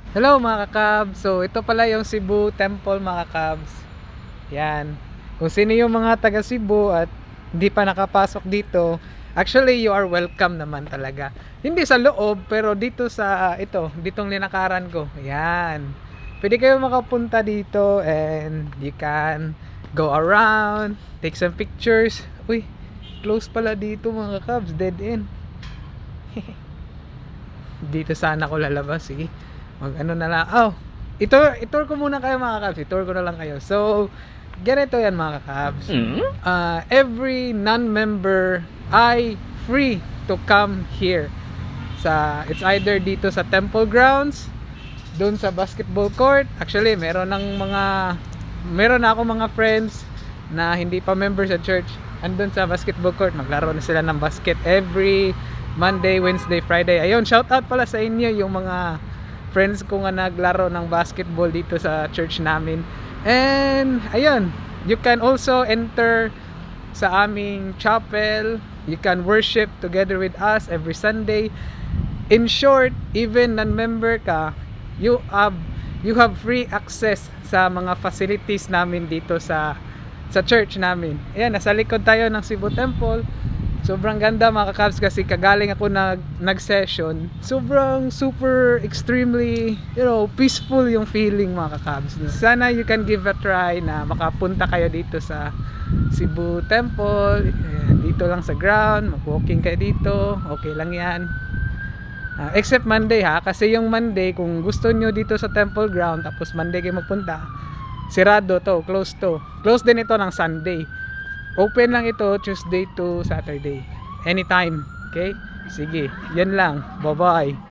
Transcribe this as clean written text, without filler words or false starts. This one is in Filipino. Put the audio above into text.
Hello mga kakabs. So ito pala yung Cebu Temple mga kakabs. Yan. Kung sino yung mga taga Cebu at hindi pa nakapasok dito, actually you are welcome naman talaga. Hindi sa loob pero dito sa ditong linakaran ko. Yan. Pwede kayo makapunta dito and you can go around, take some pictures. Uy, close pala dito mga kakabs, dead end. Dito sana ako lalabas, sige. Mag ano na lang. Oh, itour ko muna kayo mga kabs. Itour ko na lang kayo. So, ganito yan mga kabs. Every non-member ay free to come here. It's either dito sa temple grounds, doon sa basketball court. Actually, meron na ako mga friends na hindi pa member sa church. Andun sa basketball court, maglaro na sila ng basket every Monday, Wednesday, Friday. Ayun, shout out pala sa inyo yung mga friends ko nga naglaro ng basketball dito sa church namin. And ayun, you can also enter sa aming chapel. You can worship together with us every Sunday. In short, even non-member ka, you have free access sa mga facilities namin dito sa church namin. Ayan, nasa likod tayo ng Cebu Temple. Sobrang ganda mga kakabs kasi kagaling ako nag-session. Sobrang super extremely, peaceful yung feeling mga kakabs. Sana you can give a try na makapunta kayo dito sa Cebu Temple. Dito lang sa ground, mag-walking kayo dito. Okay lang yan. Except Monday kasi yung Monday kung gusto nyo dito sa temple ground tapos Monday kayo magpunta, sirado to, close to. Close din ito ng Sunday. Open lang ito Tuesday to Saturday. Anytime. Okay? Sige. Yan lang. Bye-bye.